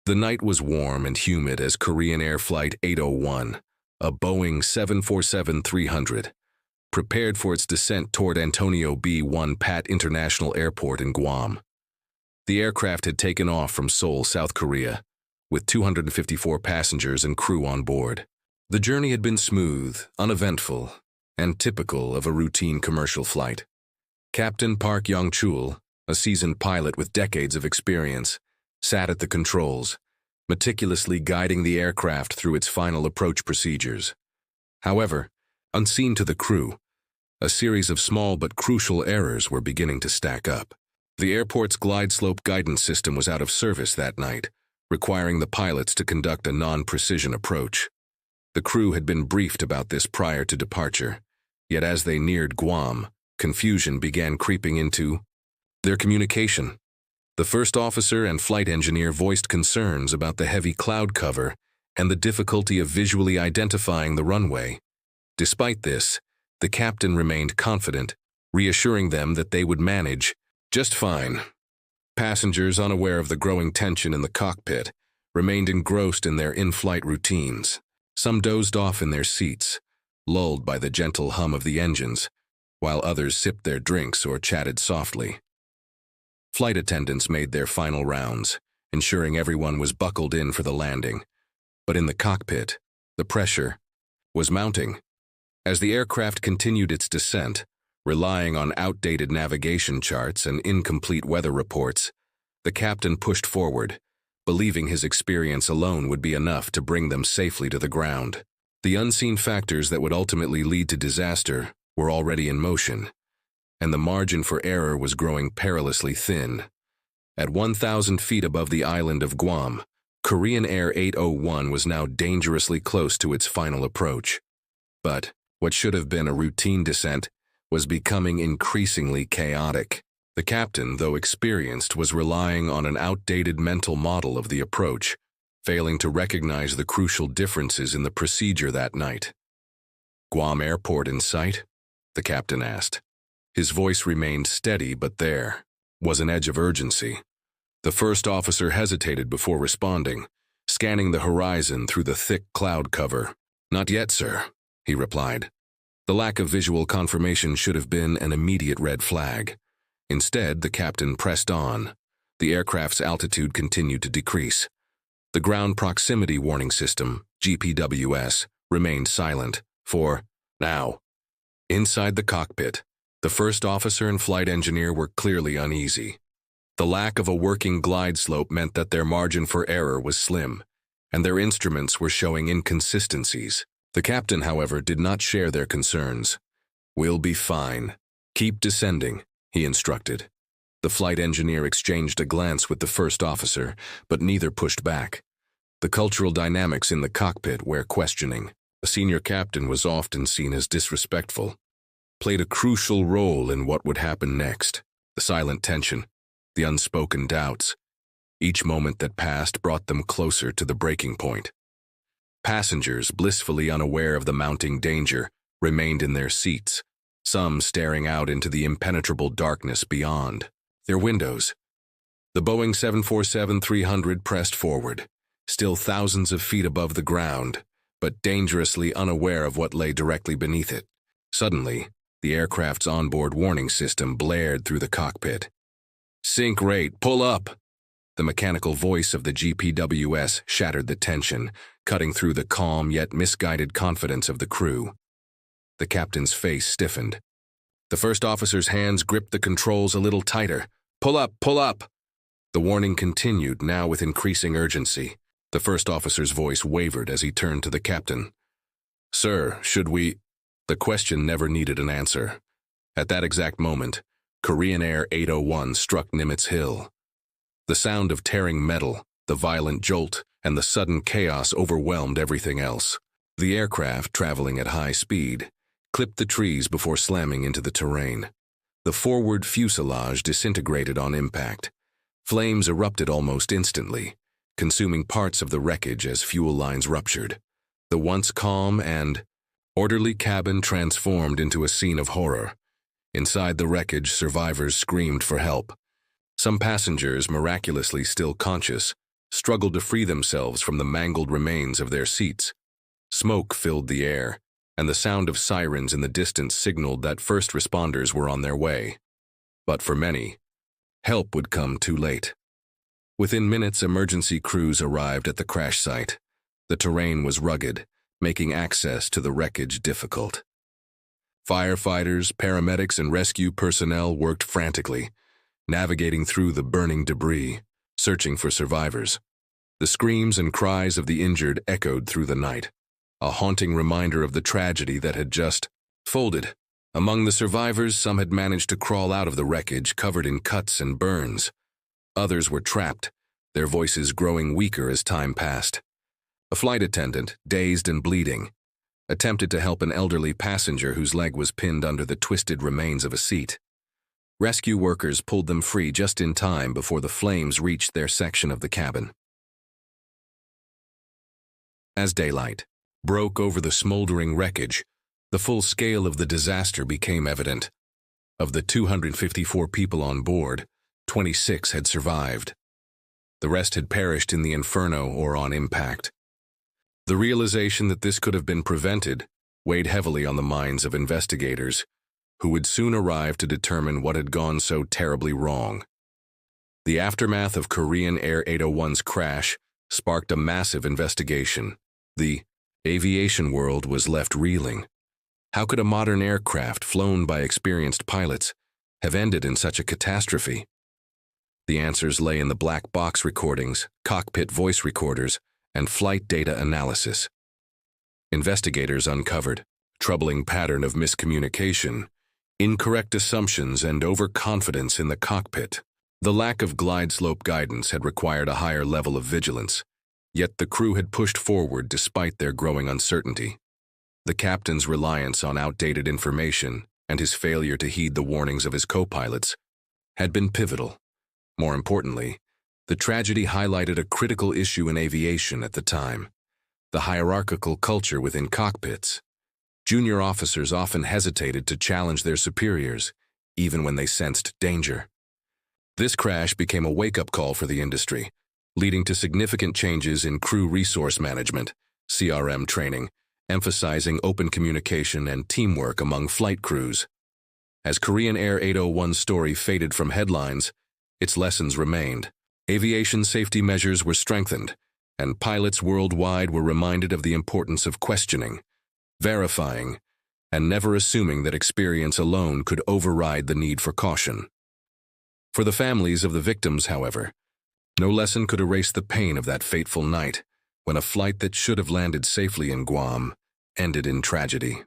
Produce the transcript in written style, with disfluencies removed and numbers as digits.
The night was warm and humid as Korean Air Flight 801, a Boeing 747-300, prepared for its descent toward Antonio B. 1 Pat International Airport in Guam. The aircraft had taken off from Seoul, South Korea, with 254 passengers and crew on board. The journey had been smooth, uneventful, and typical of a routine commercial flight. Captain Park Yong-chul, a seasoned pilot with decades of experience, sat at the controls, meticulously guiding the aircraft through its final approach procedures. However, unseen to the crew, a series of small but crucial errors were beginning to stack up. The airport's glide slope guidance system was out of service that night, requiring the pilots to conduct a non-precision approach. The crew had been briefed about this prior to departure, yet as they neared Guam, confusion began creeping into their communication. The first officer and flight engineer voiced concerns about the heavy cloud cover and the difficulty of visually identifying the runway. Despite this, the captain remained confident, reassuring them that they would manage just fine. Passengers, unaware of the growing tension in the cockpit, remained engrossed in their in-flight routines. Some dozed off in their seats, lulled by the gentle hum of the engines, while others sipped their drinks or chatted softly. Flight attendants made their final rounds, ensuring everyone was buckled in for the landing. But in the cockpit, the pressure was mounting. As the aircraft continued its descent, relying on outdated navigation charts and incomplete weather reports, the captain pushed forward, believing his experience alone would be enough to bring them safely to the ground. The unseen factors that would ultimately lead to disaster were already in motion, and the margin for error was growing perilously thin. At 1,000 feet above the island of Guam, Korean Air 801 was now dangerously close to its final approach. But what should have been a routine descent was becoming increasingly chaotic. The captain, though experienced, was relying on an outdated mental model of the approach, failing to recognize the crucial differences in the procedure that night. "Guam Airport in sight?" the captain asked. His voice remained steady, but there was an edge of urgency. The first officer hesitated before responding, scanning the horizon through the thick cloud cover. "Not yet, sir," he replied. The lack of visual confirmation should have been an immediate red flag. Instead, the captain pressed on. The aircraft's altitude continued to decrease. The ground proximity warning system, GPWS, remained silent for now. Inside the cockpit, the first officer and flight engineer were clearly uneasy. The lack of a working glide slope meant that their margin for error was slim, and their instruments were showing inconsistencies. The captain, however, did not share their concerns. "We'll be fine. Keep descending," he instructed. The flight engineer exchanged a glance with the first officer, but neither pushed back. The cultural dynamics in the cockpit were questioning. A senior captain was often seen as disrespectful, played a crucial role in what would happen next. The silent tension, the unspoken doubts. Each moment that passed brought them closer to the breaking point. Passengers, blissfully unaware of the mounting danger, remained in their seats, some staring out into the impenetrable darkness beyond their windows. The Boeing 747-300 pressed forward, still thousands of feet above the ground, but dangerously unaware of what lay directly beneath it. Suddenly, the aircraft's onboard warning system blared through the cockpit. "Sink rate, pull up!" The mechanical voice of the GPWS shattered the tension, cutting through the calm yet misguided confidence of the crew. The captain's face stiffened. The first officer's hands gripped the controls a little tighter. "Pull up, pull up!" The warning continued, now with increasing urgency. The first officer's voice wavered as he turned to the captain. "Sir, should we—" The question never needed an answer. At that exact moment, Korean Air 801 struck Nimitz Hill. The sound of tearing metal, the violent jolt, and the sudden chaos overwhelmed everything else. The aircraft, traveling at high speed, clipped the trees before slamming into the terrain. The forward fuselage disintegrated on impact. Flames erupted almost instantly, consuming parts of the wreckage as fuel lines ruptured. The once calm and orderly cabin transformed into a scene of horror. Inside the wreckage, survivors screamed for help. Some passengers, miraculously still conscious, struggled to free themselves from the mangled remains of their seats. Smoke filled the air, and the sound of sirens in the distance signaled that first responders were on their way. But for many, help would come too late. Within minutes, emergency crews arrived at the crash site. The terrain was rugged, making access to the wreckage difficult. Firefighters, paramedics, and rescue personnel worked frantically, navigating through the burning debris, searching for survivors. The screams and cries of the injured echoed through the night, a haunting reminder of the tragedy that had just folded. Among the survivors, some had managed to crawl out of the wreckage covered in cuts and burns. Others were trapped, their voices growing weaker as time passed. A flight attendant, dazed and bleeding, attempted to help an elderly passenger whose leg was pinned under the twisted remains of a seat. Rescue workers pulled them free just in time before the flames reached their section of the cabin. As daylight broke over the smoldering wreckage, the full scale of the disaster became evident. Of the 254 people on board, 26 had survived. The rest had perished in the inferno or on impact. The realization that this could have been prevented weighed heavily on the minds of investigators, who would soon arrive to determine what had gone so terribly wrong. The aftermath of Korean Air 801's crash sparked a massive investigation. The aviation world was left reeling. How could a modern aircraft flown by experienced pilots have ended in such a catastrophe? The answers lay in the black box recordings, cockpit voice recorders, and flight data analysis. Investigators uncovered a troubling pattern of miscommunication, incorrect assumptions, and overconfidence in the cockpit. The lack of glide slope guidance had required a higher level of vigilance, yet the crew had pushed forward despite their growing uncertainty. The captain's reliance on outdated information and his failure to heed the warnings of his co-pilots had been pivotal. More importantly, the tragedy highlighted a critical issue in aviation at the time: the hierarchical culture within cockpits. Junior officers often hesitated to challenge their superiors, even when they sensed danger. This crash became a wake-up call for the industry, leading to significant changes in crew resource management, CRM training, emphasizing open communication and teamwork among flight crews. As Korean Air 801's story faded from headlines, its lessons remained. Aviation safety measures were strengthened, and pilots worldwide were reminded of the importance of questioning, verifying, and never assuming that experience alone could override the need for caution. For the families of the victims, however, no lesson could erase the pain of that fateful night when a flight that should have landed safely in Guam ended in tragedy.